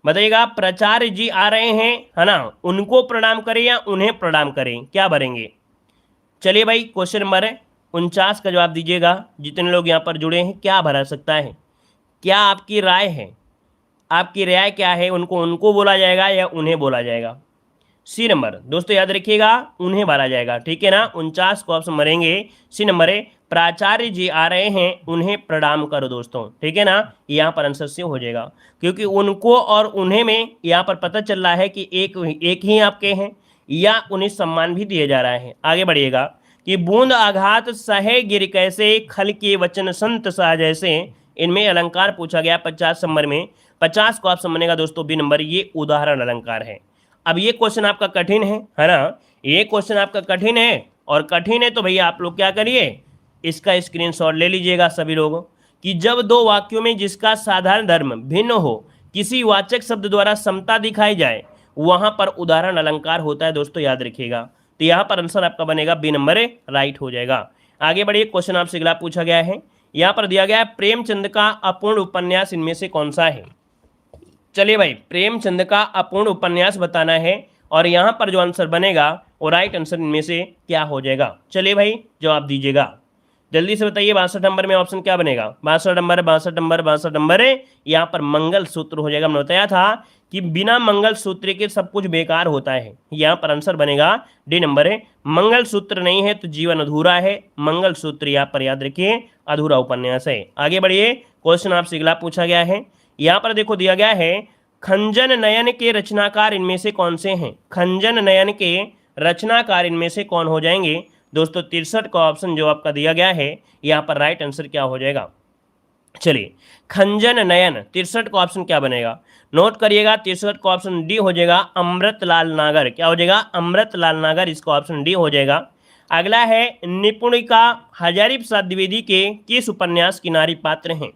बताइएगा। प्राचार्य जी आ रहे हैं है ना, उनको प्रणाम करें या उन्हें प्रणाम करें, क्या भरेंगे। चलिए भाई क्वेश्चन नंबर 49 का जवाब दीजिएगा, जितने लोग यहाँ पर जुड़े हैं क्या भरा सकता है, क्या आपकी राय है, आपकी राय क्या है, उनको बोला जाएगा या उन्हें बोला जाएगा। सी नंबर दोस्तों याद रखिएगा उन्हें भरा जाएगा, ठीक है ना। 49 को ऑप्शन भरेंगे, सी नंबर प्राचार्य जी आ रहे हैं उन्हें प्रणाम करो दोस्तों, ठीक है ना। यहाँ पर आंसर से हो जाएगा, क्योंकि उनको और उन्हें में यहाँ पर पता चल रहा है कि एक ही आपके हैं या उन्हें सम्मान भी दिया जा रहा है। आगे बढ़िएगा कि बूंद आघात सहे गिर कैसे, खल के वचन संत सा जैसे, इनमें अलंकार पूछा गया 50 नंबर में। 50 को ऑप्शन बनेगा दोस्तों बी नंबर, ये उदाहरण अलंकार है। अब ये क्वेश्चन आपका कठिन है ना, ये क्वेश्चन आपका कठिन है, और कठिन है तो भैया आप लोग क्या करिए, इसका स्क्रीनशॉट ले लीजिएगा सभी लोगों, कि जब दो वाक्यों में जिसका साधारण धर्म भिन्न हो किसी वाचक शब्द द्वारा समता दिखाई जाए वहां पर उदाहरण अलंकार होता है दोस्तों, याद रखिएगा। तो यहाँ पर आंसर आपका बनेगा बी नंबर राइट हो जाएगा। आगे बढ़िए, क्वेश्चन आपसे अगला पूछा गया है, यहाँ पर दिया गया है प्रेमचंद का अपूर्ण उपन्यास इनमें से कौन सा है। चलिए भाई प्रेमचंद का अपूर्ण उपन्यास बताना है, और यहाँ पर जो आंसर बनेगा वो राइट आंसर इनमें से क्या हो जाएगा। चलिए भाई जवाब दीजिएगा, जल्दी से बताइए। 62 नंबर में ऑप्शन क्या बनेगा, 62 नंबर यहाँ पर मंगल सूत्र हो जाएगा। हमने बताया था कि बिना मंगल सूत्र के सब कुछ बेकार होता है, यहाँ पर आंसर बनेगा डी नंबर मंगल सूत्र नहीं है तो जीवन अधूरा है, मंगल सूत्र यहाँ पर याद रखिए अधूरा उपन्यास है। आगे बढ़िए, क्वेश्चन आपसे अगला पूछा गया है, यहाँ पर देखो दिया गया है खंजन नयन के रचनाकार इनमें से कौन से हैं, खंजन नयन के रचनाकार इनमें से कौन हो जाएंगे दोस्तों। 63 का ऑप्शन जो आपका दिया गया है यहाँ पर राइट आंसर क्या हो जाएगा। चलिए खंजन नयन 63 का ऑप्शन क्या बनेगा, नोट करिएगा। 63 का ऑप्शन डी हो जाएगा अमृतलाल नागर, क्या हो जाएगा अमृतलाल नागर, इसका ऑप्शन डी हो जाएगा। अगला है निपुणिका हजारीप्रसाद द्विवेदी के किस उपन्यास की नारी पात्र हैं।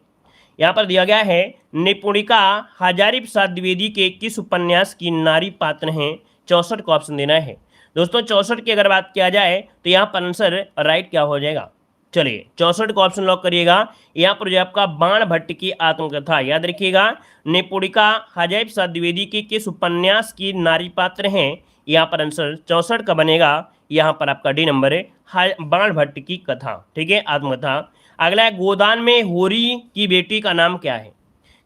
यहाँ पर दिया गया है निपुणिका हजारीप्रसाद द्विवेदी के किस उपन्यास की नारी पात्र हैं। 64 को ऑप्शन देना है दोस्तों। 64 की अगर बात किया जाए तो यहाँ पर आंसर राइट क्या हो जाएगा। चलिए 64 को ऑप्शन लॉक करिएगा। यहाँ पर जो आपका बाण भट्ट की आत्मकथा, याद रखिएगा निपुणिका हजारीप्रसाद द्विवेदी के किस उपन्यास की नारी पात्र हैं। यहाँ पर आंसर 64 का बनेगा। यहाँ पर आपका डी नंबर है बाण भट्ट की कथा, ठीक है, आत्मकथा। अगला है गोदान में होरी की बेटी का नाम क्या है।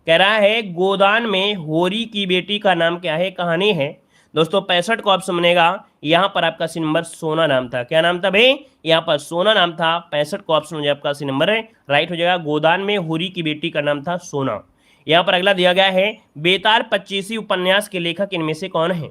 कह रहा है गोदान में होरी की बेटी का नाम क्या है, कहानी है दोस्तों। 65 को ऑप्शन बनेगा। यहाँ पर आपका सी नंबर सोना नाम था। क्या नाम था भाई, यहाँ पर सोना नाम था। 65 को ऑप्शन हो जाए आपका सी नंबर है राइट हो जाएगा। गोदान में होरी की बेटी का नाम था सोना। यहाँ पर अगला दिया गया है बेताल 25वीं उपन्यास के लेखक इनमें से कौन है।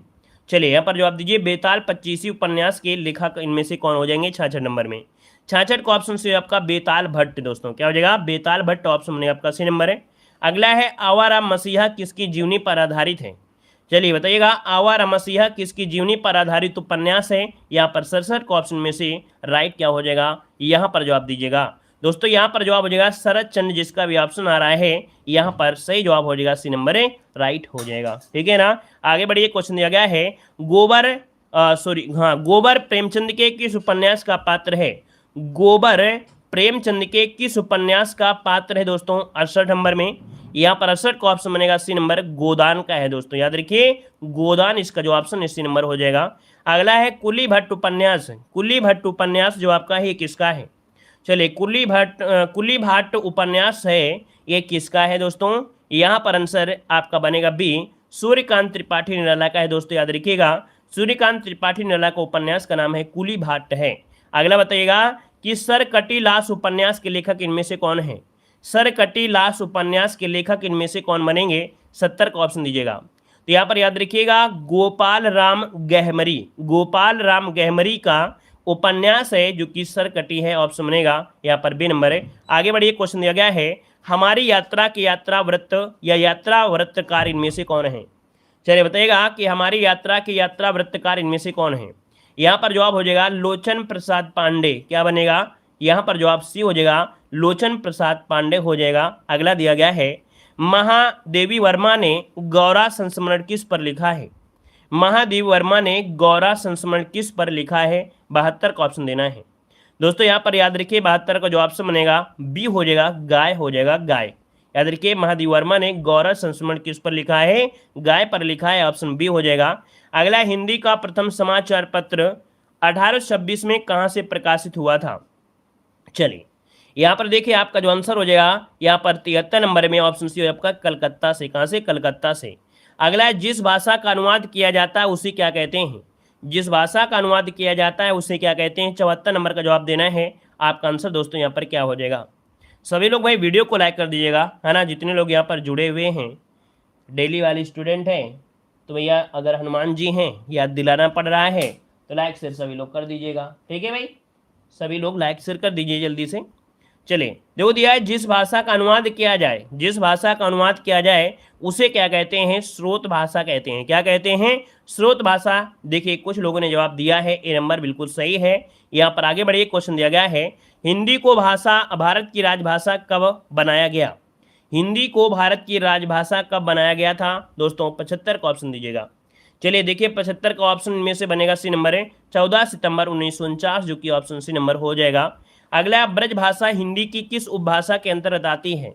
चलिए यहाँ पर जवाब दीजिए बेताल 25वीं उपन्यास के लेखक इनमें से कौन हो जाएंगे 66 नंबर में। 66 को ऑप्शन से आपका बेताल भट्ट दोस्तों, क्या हो जाएगा बेताल भट्ट, ऑप्शन में आपका सी नंबर है। अगला है आवारा मसीहा किसकी जीवनी पर आधारित है। चलिए बताइएगा आवारा मसीहा किसकी जीवनी पर आधारित उपन्यास है। यहाँ पर 67 को ऑप्शन में से राइट क्या हो जाएगा, यहाँ पर जवाब दीजिएगा दोस्तों। यहाँ पर जवाब हो जाएगा शरद चंद्र, जिसका भी ऑप्शन आ रहा है यहाँ पर सही जवाब हो जाएगा सी नंबर है राइट हो जाएगा, ठीक है ना। आगे बढ़िए, क्वेश्चन दिया गया है गोबर प्रेमचंद के किस उपन्यास का पात्र है। गोबर प्रेमचंद के किस उपन्यास का पात्र है दोस्तों 68 नंबर में। यहाँ पर 68 का ऑप्शन बनेगा सी नंबर गोदान का है दोस्तों, याद रखिए गोदान इसका जो ऑप्शन सी नंबर हो जाएगा। अगला है कुली भट्ट उपन्यास। कुली भट्ट उपन्यास जो आपका है ये किसका है। चलिए कुली भट्ट उपन्यास है ये किसका है दोस्तों। यहाँ पर आंसर आपका बनेगा बी, सूर्यकांत त्रिपाठी निराला का है दोस्तों, याद रखिएगा सूर्यकांत त्रिपाठी निराला का उपन्यास का नाम है कुली भट्ट है। अगला बताइएगा कि सरकटी लाश उपन्यास के लेखक इनमें से कौन है। सरकटी लाश उपन्यास के लेखक इनमें से कौन बनेंगे, 70 का ऑप्शन दीजिएगा। तो यहाँ पर याद रखिएगा गोपाल राम गहमरी, गोपाल राम गहमरी का उपन्यास है जो कि सरकटी है, ऑप्शन बनेगा यहाँ पर बी नंबर है। आगे बढ़िए, क्वेश्चन दिया गया है हमारी यात्रा के यात्रा वृत्त या यात्रा वृत्तकार इनमें से कौन है। चलिए बताइएगा कि हमारी यात्रा के यात्रा वृत्तकार इनमें से कौन है। यहाँ पर जवाब हो जाएगा लोचन प्रसाद पांडे, क्या बनेगा यहाँ पर जवाब सी हो जाएगा लोचन प्रसाद पांडे हो जाएगा। अगला दिया गया है महादेवी वर्मा ने गौरा संस्मरण किस पर लिखा है। महादेवी वर्मा ने गौरा संस्मरण किस पर लिखा है, 72 का ऑप्शन देना है दोस्तों। यहाँ पर याद रखिए 72 का जो ऑप्शन बनेगा बी हो जाएगा गाय हो जाएगा, गाय। याद रखिए महादेवी वर्मा ने गौरा संस्मरण किस पर लिखा है, गाय पर लिखा है, ऑप्शन बी हो जाएगा। अगला हिंदी का प्रथम समाचार पत्र 1826 में कहाँ से प्रकाशित हुआ था। चलिए यहाँ पर देखिए आपका जो आंसर हो जाएगा यहाँ पर 73 नंबर में, ऑप्शन सी आपका कलकत्ता से। कहाँ से, कलकत्ता से। अगला है जिस भाषा का अनुवाद किया जाता है उसे क्या कहते हैं। जिस भाषा का अनुवाद किया जाता है उसे क्या कहते हैं, 74 नंबर का जवाब देना है आपका आंसर दोस्तों। यहाँ पर क्या हो जाएगा, सभी लोग भाई वीडियो को लाइक कर दीजिएगा, है ना। जितने लोग यहाँ पर जुड़े हुए हैं डेली वाले स्टूडेंट हैं तो भैया अगर हनुमान जी हैं याद दिलाना पड़ रहा है तो लाइक शेयर सभी लोग कर दीजिएगा, ठीक है भाई, सभी लोग लाइक शेयर कर दीजिए जल्दी से। चलिए देखो दिया है जिस भाषा का अनुवाद किया जाए, जिस भाषा का अनुवाद किया जाए उसे क्या कहते हैं, स्रोत भाषा कहते हैं। क्या कहते हैं, स्रोत भाषा। देखिए कुछ लोगों ने जवाब दिया है, ए नंबर बिल्कुल सही है। यहाँ पर आगे बढ़िए, क्वेश्चन दिया गया है हिंदी को भारत की राजभाषा कब बनाया गया। हिंदी को भारत की राजभाषा कब बनाया गया था दोस्तों, 75 का ऑप्शन दीजिएगा। चलिए देखिए 75 का ऑप्शन में से बनेगा सी नंबर है 14 सितंबर 1949, जो कि ऑप्शन सी नंबर हो जाएगा। अगला ब्रज भाषा हिंदी की किस उपभाषा के अंतर्गत आती है।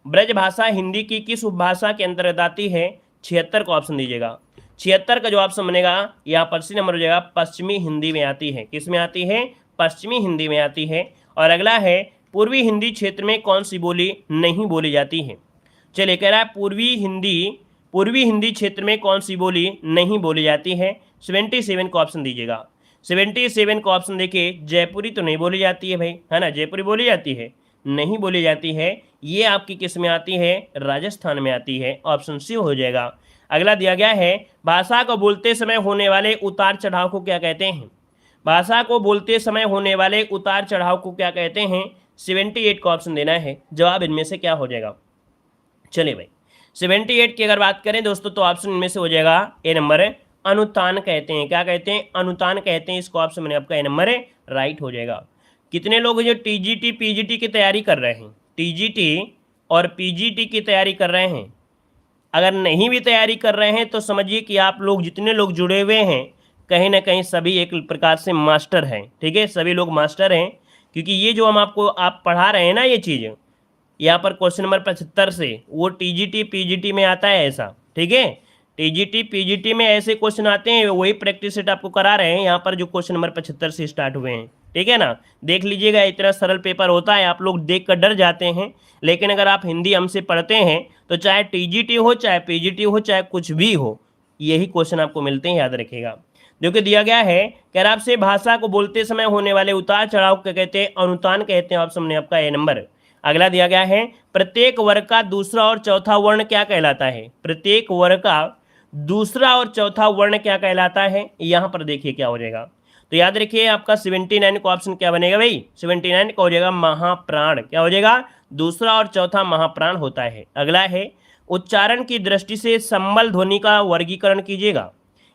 ब्रज भाषा हिंदी की किस उपभाषा के अंतर्गत आती है, 76 का ऑप्शन दीजिएगा। 76 का जो ऑप्शन बनेगा यहाँ पर सी नंबर हो जाएगा पश्चिमी हिंदी में आती है। किस में आती है, पश्चिमी हिंदी में आती है। और अगला है पूर्वी हिंदी क्षेत्र में कौन सी बोली नहीं बोली जाती है। चलिए कह रहा है पूर्वी हिंदी क्षेत्र में कौन सी बोली नहीं बोली जाती है, 77 का ऑप्शन दीजिएगा। 77 का ऑप्शन देखिए जयपुरी तो नहीं बोली जाती है भाई, है ना, जयपुरी बोली जाती है, नहीं बोली जाती है। ये आपकी किस में आती है, राजस्थान में आती है, ऑप्शन सी हो जाएगा। अगला दिया गया है भाषा को बोलते समय होने वाले उतार चढ़ाव को क्या कहते हैं। भाषा को बोलते समय होने वाले उतार चढ़ाव को क्या कहते हैं, 78 का ऑप्शन देना है। जवाब इनमें से क्या हो जाएगा। चलिए भाई 78 की अगर बात करें दोस्तों तो ऑप्शन इनमें से हो जाएगा ए नंबर अनुतान कहते हैं। क्या कहते हैं? अनुतान कहते हैं। इसको ऑप्शन में आपका ए नंबर है राइट हो जाएगा। कितने लोग जो टीजीटी पीजीटी की तैयारी कर रहे हैं, टीजीटी और पीजीटी की तैयारी कर रहे हैं, अगर नहीं भी तैयारी कर रहे हैं तो समझिए कि आप लोग जितने लोग जुड़े हुए हैं कहीं ना कहीं सभी एक प्रकार से मास्टर हैं। ठीक है, सभी लोग मास्टर हैं, क्योंकि ये जो हम आपको पढ़ा रहे हैं ना, ये चीज़ यहाँ पर क्वेश्चन नंबर 75 से वो टीजीटी पीजीटी में आता है ऐसा। ठीक है, टीजीटी पीजीटी में ऐसे क्वेश्चन आते हैं, वही प्रैक्टिस सेट आपको करा रहे हैं यहाँ पर जो क्वेश्चन नंबर 75 से स्टार्ट हुए हैं। ठीक है ना, देख लीजिएगा, इतना सरल पेपर होता है, आप लोग देख कर डर जाते हैं, लेकिन अगर आप हिंदी हमसे पढ़ते हैं तो चाहे टीजीटी हो चाहे पीजीटी हो चाहे कुछ भी हो, यही क्वेश्चन आपको मिलते हैं, याद रखिएगा। जो कि दिया गया है, कह रहा आपसे भाषा को बोलते समय होने वाले उतार चढ़ाव को कहते हैं अनुतान कहते हैं। ऑप्शन में आपका ए नंबर। अगला दिया गया है, प्रत्येक वर्ग का दूसरा और चौथा वर्ण क्या कहलाता है? प्रत्येक वर्ग का दूसरा और चौथा वर्ण क्या कहलाता है? यहां पर देखिए क्या हो जाएगा, तो याद रखिए आपका 79 का ऑप्शन क्या बनेगा भाई? 79 का हो जाएगा महाप्राण। क्या हो जाएगा? दूसरा और चौथा महाप्राण होता है। अगला है, उच्चारण की दृष्टि से संबल ध्वनि का वर्गीकरण कीजिएगा।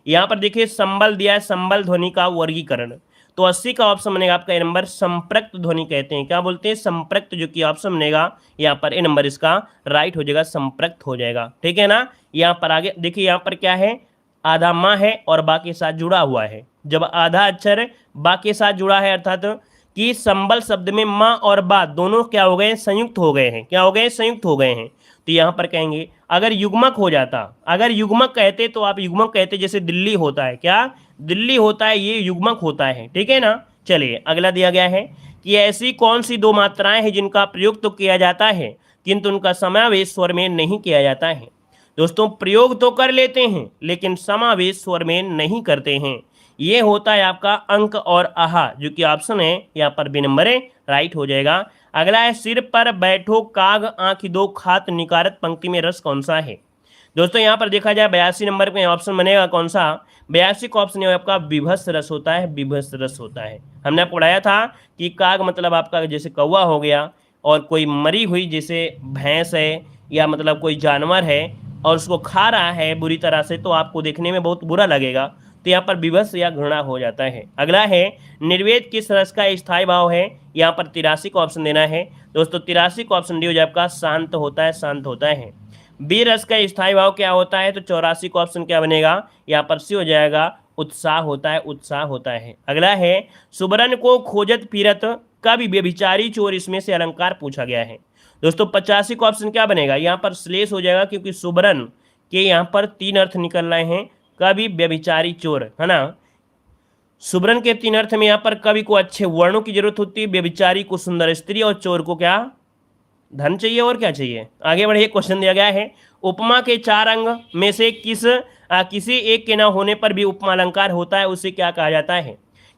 यहाँ पर देखिए संबल दिया है, संबल ध्वनि का वर्गीकरण, तो 80 का ऑप्शन बनेगा आपका ए नंबर संप्रक्त ध्वनि कहते हैं। क्या बोलते हैं? संप्रक्त, जो कि ऑप्शन बनेगा यहाँ पर ए नंबर इसका राइट हो जाएगा, संप्रक्त हो जाएगा। ठीक है ना, यहाँ पर आगे देखिए, यहाँ पर क्या है? आधा माँ है और बाकी साथ जुड़ा हुआ है। जब आधा अक्षर बाकी साथ जुड़ा है, अर्थात कि संबल शब्द में माँ और बा दोनों क्या हो गए? संयुक्त हो गए हैं। क्या हो गए? संयुक्त हो गए हैं। तो यहाँ पर कहेंगे अगर युग्मक हो जाता, अगर युग्मक कहते तो आप युग्मक कहते, जैसे दिल्ली होता है, क्या दिल्ली होता है, ये युग्मक होता है। ठीक है ना, चलिए अगला दिया गया है कि ऐसी कौन सी दो मात्राएं हैं जिनका प्रयोग तो किया जाता है किंतु उनका समावेश स्वर में नहीं किया जाता है। दोस्तों, प्रयोग तो कर लेते हैं लेकिन समावेश स्वर में नहीं करते हैं। ये होता है आपका अंक और आहा, जो कि ऑप्शन है यहाँ पर बी नंबर है राइट हो जाएगा। अगला है, सिर पर बैठो काग आंख दो खात निकारत पंक्ति में रस कौन सा है? दोस्तों यहाँ पर देखा जाए 82 नंबर पे ऑप्शन बनेगा कौन सा? 82 का ऑप्शन आपका विभत्स रस होता है, विभत्स रस होता है। हमने आपको पढ़ाया था कि काग मतलब आपका जैसे कौवा हो गया, और कोई मरी हुई जैसे भैंस है या मतलब कोई जानवर है और उसको खा रहा है बुरी तरह से, तो आपको देखने में बहुत बुरा लगेगा, तो यहाँ पर विभत्स या घृणा हो जाता है। अगला है, निर्वेद किस रस का स्थायी भाव है? यहाँ पर 83 का ऑप्शन देना है। दोस्तों 83 का ऑप्शन डी हो जाए आपका शांत होता है, शांत होता है। बी रस का स्थायी भाव क्या होता है? तो 84 का ऑप्शन क्या बनेगा? यहाँ पर सी हो जाएगा उत्साह होता है, उत्साह होता है। अगला है, सुबरन को खोजत फिरत कवि व्यभिचारी चोर, इसमें से अलंकार पूछा गया है। दोस्तों 85 का ऑप्शन क्या बनेगा? यहाँ पर श्लेष हो जाएगा, क्योंकि सुबरन के यहाँ पर 3 अर्थ निकल रहे हैं, कवि व्यभिचारी चोर, है ना। सुबरन के 3 अर्थ में यहाँ पर कवि को अच्छे वर्णों की जरूरत होती है, व्यभिचारी को सुंदर स्त्री, और चोर को क्या? धन चाहिए। और क्या चाहिए? आगे बढ़िए, क्वेश्चन दिया गया है, उपमा के 4 अंग में से किसी एक के न होने पर भी उपमा अलंकार होता है, उसे क्या कहा जाता है?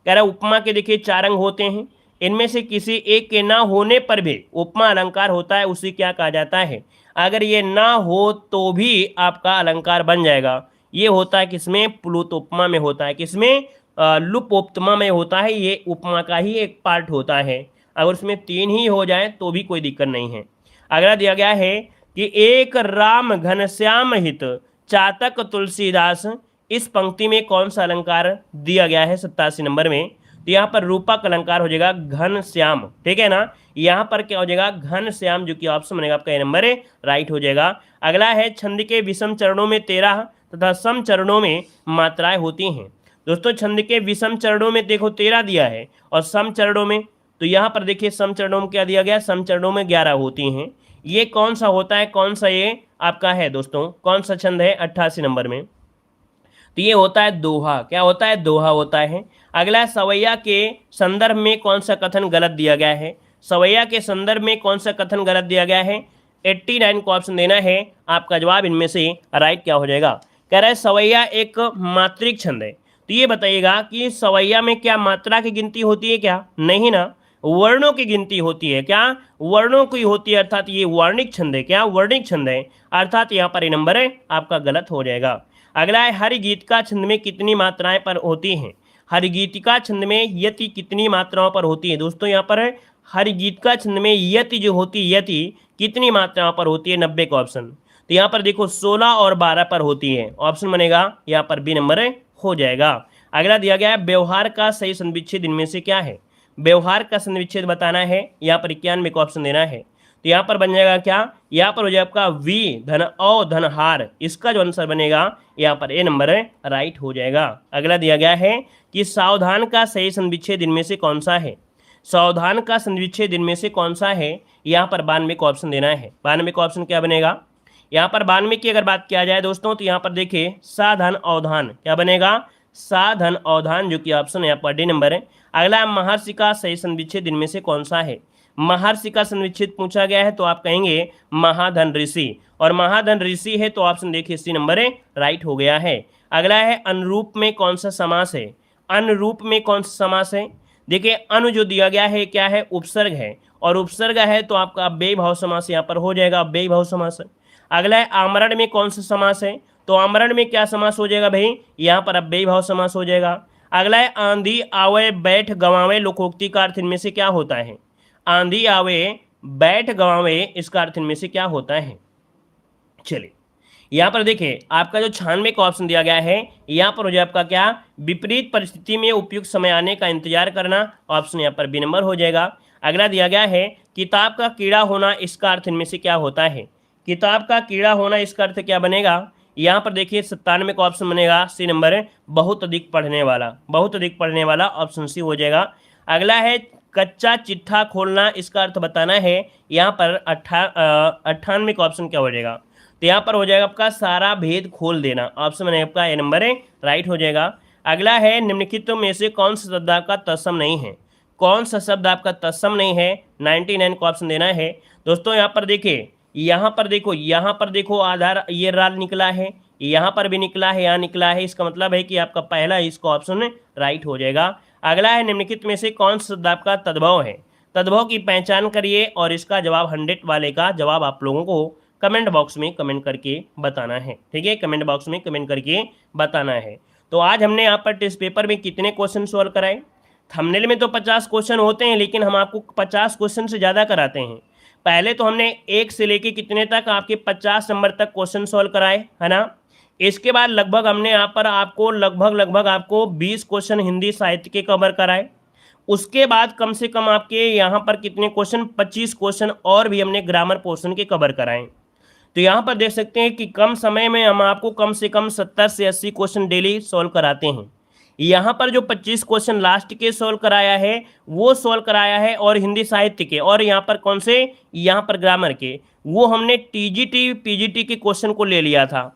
कह रहा है उपमा के देखिए 4 अंग होते हैं, इनमें से किसी एक के ना होने पर भी उपमा अलंकार होता है, उसे क्या कहा जाता है? अगर ये ना हो तो भी आपका अलंकार बन जाएगा। ये होता है किसमें? प्लुत उपमा में होता है। किसमें? लुपोक्तमा में होता है। ये उपमा का ही एक पार्ट होता है। अगर उसमें 3 ही हो जाए तो भी कोई दिक्कत नहीं है। अगला दिया गया है कि एक राम घनश्याम हित चातक तुलसीदास, इस पंक्ति में कौन सा अलंकार दिया गया है 87 नंबर में? तो यहाँ पर रूपक अलंकार हो जाएगा घनश्याम। ठीक है ना, यहाँ पर क्या हो जाएगा? घनश्याम, जो कि ऑप्शन बनेगा आपका ए नंबर है राइट हो जाएगा। अगला है, छंद के विषम चरणों में 13 तथा सम चरणों में मात्राएं होती हैं। दोस्तों छंद के विषम चरणों में देखो 13 दिया है, और सम चरणों में, तो यहाँ पर देखिए सम चरणों में क्या दिया गया? सम चरणों में 11 होती हैं। ये कौन सा होता है? कौन सा ये आपका है दोस्तों? कौन सा छंद है 88 नंबर में? तो ये होता है दोहा। क्या होता है? दोहा होता है। अगला, सवैया के संदर्भ में कौन सा कथन गलत दिया गया है? सवैया के संदर्भ में कौन सा कथन गलत दिया गया है? 89 को ऑप्शन देना है। आपका जवाब इनमें से राइट क्या हो जाएगा? कह रहा है सवैया एक मात्रिक छंद है, तो ये बताइएगा कि सवैया में क्या मात्रा की गिनती होती है? क्या नहीं ना, वर्णों की गिनती होती है। क्या? वर्णों की होती है, अर्थात ये वर्णिक छंद है। क्या? वर्णिक छंद है, अर्थात यहाँ पर ये नंबर है आपका गलत हो जाएगा। अगला है, हर गीतिका छंद में कितनी मात्राएं पर होती हैं? हर गीतिका छंद में यति कितनी मात्राओं पर होती है? दोस्तों यहाँ पर हर गीतिका छंद में यति जो होती है, यति कितनी मात्राओं पर होती है? 90 का ऑप्शन। तो यहाँ पर देखो 16 और 12 पर होती है, ऑप्शन बनेगा यहाँ पर बी नंबर हो जाएगा। अगला दिया गया है व्यवहार का सही संविच्छेद इनमें से क्या है। व्यवहार का संविच्छेद बताना है, यहाँ पर 91 को ऑप्शन देना है। तो यहाँ पर बन जाएगा क्या, यहाँ पर हो जाएगा आपका वी धन औ धन हार, इसका जो आंसर बनेगा यहाँ पर ए नंबर राइट हो जाएगा। अगला दिया गया है कि सावधान का सही संविच्छेद इनमें से कौन सा है। सावधान का संविच्छेद इनमें से कौन सा है, यहाँ पर 92 को ऑप्शन देना है। 92 का ऑप्शन क्या बनेगा, यहाँ पर 92 की अगर बात किया जाए दोस्तों तो यहाँ पर देखिए साधन अवधान, क्या बनेगा साधन अवधान, जो कि ऑप्शन यहाँ पर डी नंबर है। अगला महर्षि का सही संविच्छेद इनमें से कौन सा है। महर्षि का संविच्छेद पूछा गया है तो आप कहेंगे महाधन ऋषि, और महाधन ऋषि है तो ऑप्शन देखिए सी नंबर है राइट हो गया है। अगला है अनुरूप में कौन सा समास है। अनुरूप में कौन सा समास है, देखिए अनु जो दिया गया है क्या है, उपसर्ग है, और उपसर्ग है तो आपका अव्ययी भाव समास यहाँ पर हो जाएगा, अव्ययी भाव समास। अगला है आमरण में कौन सा समास है, तो आमरण में क्या समास हो जाएगा भाई, यहाँ पर अव्ययी भाव समास हो जाएगा। अगला है आंधी आवे बैठ गंवावे लोकोक्ति का अर्थ इनमें से क्या होता है। आंधी आवे बैठ गंवावे, इसका अर्थ इनमें से क्या होता है। चलिए यहाँ पर देखिए आपका जो 96 का ऑप्शन दिया गया है, यहाँ पर हो जाए आपका क्या, विपरीत परिस्थिति में उपयुक्त समय आने का इंतजार करना, ऑप्शन यहाँ पर बी नंबर हो जाएगा। अगला दिया गया है किताब का कीड़ा होना, इसका अर्थ इनमें से क्या होता है। किताब का कीड़ा होना, इसका अर्थ क्या बनेगा, यहाँ पर देखिए 97 का ऑप्शन बनेगा सी नंबर, बहुत अधिक पढ़ने वाला, बहुत अधिक पढ़ने वाला, ऑप्शन सी हो जाएगा। अगला है कच्चा चिट्ठा खोलना, इसका अर्थ बताना है, यहाँ पर 98 का ऑप्शन क्या हो जाएगा, तो यहाँ पर हो जाएगा आपका सारा भेद खोल देना, ऑप्शन बनेगा आपका ए नंबर राइट हो जाएगा। अगला है निम्नलिखित में से कौन सा शब्द आपका तत्सम नहीं है। कौन सा शब्द आपका तत्सम नहीं है, 99 का ऑप्शन देना है। दोस्तों यहाँ पर देखिए, यहाँ पर देखो, यहाँ पर देखो आधार ये राल निकला है, यहाँ पर भी निकला है, यहाँ निकला है, इसका मतलब है कि आपका पहला इसका ऑप्शन राइट हो जाएगा। अगला है निम्नलिखित में से कौन सा शब्द आपका तद्भव है। तद्भव की पहचान करिए और इसका जवाब 100 वाले का जवाब आप लोगों को कमेंट बॉक्स में कमेंट करके बताना है, ठीक है, कमेंट बॉक्स में कमेंट करके बताना है। तो आज हमने यहाँ पर टेस्ट पेपर में कितने क्वेश्चन सॉल्व कराए। थंबनेल में तो 50 क्वेश्चन होते हैं, लेकिन हम आपको 50 क्वेश्चन से ज़्यादा कराते हैं। पहले तो हमने 1 से लेके कितने तक आपके 50 नंबर तक क्वेश्चन सॉल्व कराए, है ना। इसके बाद लगभग हमने यहाँ पर आपको लगभग आपको 20 क्वेश्चन हिंदी साहित्य के कवर कराए। उसके बाद कम से कम आपके यहाँ पर कितने क्वेश्चन, 25 क्वेश्चन और भी हमने ग्रामर पोर्शन के कवर कराए। तो यहाँ पर देख सकते हैं कि कम समय में हम आपको कम से कम 70 से 80 क्वेश्चन डेली सॉल्व कराते हैं। यहाँ पर जो 25 क्वेश्चन लास्ट के सॉल्व कराया है वो सॉल्व कराया है, और हिंदी साहित्य के, और यहाँ पर कौन से, यहाँ पर ग्रामर के, वो हमने टीजीटी पीजीटी के क्वेश्चन को ले लिया था।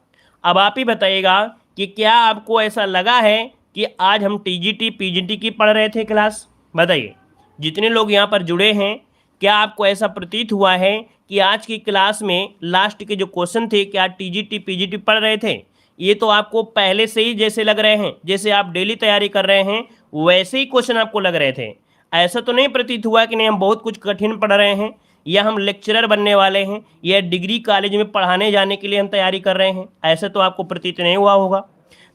अब आप ही बताइएगा कि क्या आपको ऐसा लगा है कि आज हम टीजीटी पीजीटी की पढ़ रहे थे क्लास। बताइए जितने लोग यहाँ पर जुड़े हैं, क्या आपको ऐसा प्रतीत हुआ है कि आज की क्लास में लास्ट के जो क्वेश्चन थे क्या टीजीटी पीजीटी पढ़ रहे थे। ये तो आपको पहले से ही जैसे लग रहे हैं, जैसे आप डेली तैयारी कर रहे हैं वैसे ही क्वेश्चन आपको लग रहे थे। ऐसा तो नहीं प्रतीत हुआ कि नहीं हम बहुत कुछ कठिन पढ़ रहे हैं, या हम लेक्चरर बनने वाले हैं, या डिग्री कॉलेज में पढ़ाने जाने के लिए हम तैयारी कर रहे हैं, ऐसा तो आपको प्रतीत नहीं हुआ होगा।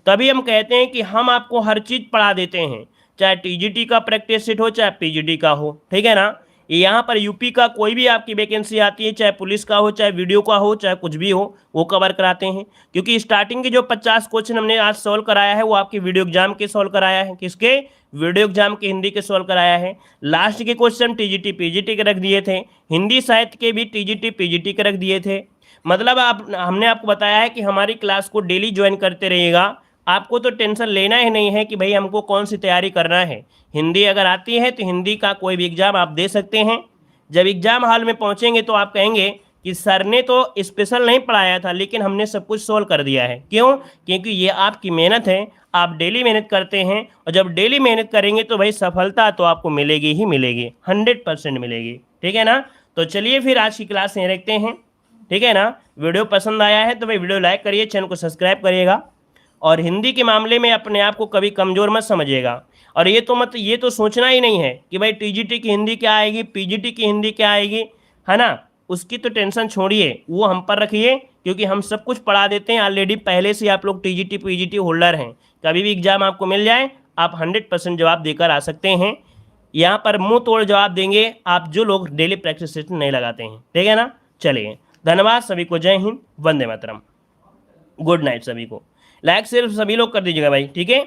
तभी हम कहते हैं कि हम आपको हर चीज़ पढ़ा देते हैं, चाहे टीजीटी का प्रैक्टिस सेट हो चाहे पीजीटी का हो, ठीक है ना। यहाँ पर यूपी का कोई भी आपकी वैकेंसी आती है, चाहे पुलिस का हो चाहे वीडियो का हो चाहे कुछ भी हो, वो कवर कराते हैं। क्योंकि स्टार्टिंग के जो 50 क्वेश्चन हमने आज सॉल्व कराया है वो आपके वीडियो एग्जाम के सॉल्व कराया है, किसके, वीडियो एग्जाम के हिंदी के सॉल्व कराया है। लास्ट के क्वेश्चन टीजीटी पीजीटी के रख दिए थे, हिंदी साहित्य के भी टीजीटी पीजीटी के रख दिए थे। मतलब हमने आपको बताया है कि हमारी क्लास को डेली ज्वाइन करते रहिएगा, आपको तो टेंशन लेना ही नहीं है कि भाई हमको कौन सी तैयारी करना है। हिंदी अगर आती है तो हिंदी का कोई भी एग्जाम आप दे सकते हैं। जब एग्जाम हॉल में पहुंचेंगे तो आप कहेंगे कि सर ने तो स्पेशल नहीं पढ़ाया था, लेकिन हमने सब कुछ सॉल्व कर दिया है। क्यों, क्योंकि ये आपकी मेहनत है, आप डेली मेहनत करते हैं, और जब डेली मेहनत करेंगे तो भाई सफलता तो आपको मिलेगी ही मिलेगी, 100% मिलेगी, ठीक है ना। तो चलिए फिर आज की क्लास यहीं रखते हैं, ठीक है ना। वीडियो पसंद आया है तो भाई वीडियो लाइक करिए, चैनल को सब्सक्राइब करिएगा, और हिंदी के मामले में अपने आप को कभी कमज़ोर मत समझिएगा। और ये तो सोचना ही नहीं है कि भाई टीजीटी की हिंदी क्या आएगी, पीजीटी की हिंदी क्या आएगी, है ना। उसकी तो टेंशन छोड़िए, वो हम पर रखिए, क्योंकि हम सब कुछ पढ़ा देते हैं ऑलरेडी। पहले से आप लोग टीजीटी पीजीटी होल्डर हैं, कभी भी एग्जाम आपको मिल जाए आप 100% जवाब देकर आ सकते हैं। यहाँ पर मुँह तोड़ जवाब देंगे आप जो लोग डेली प्रैक्टिस सेशन नहीं लगाते हैं, ठीक है ना। चलिए धन्यवाद सभी को, जय हिंद, वंदे मातरम, गुड नाइट सभी को। लाइक सिर्फ सभी लोग कर दीजिएगा भाई, ठीक है।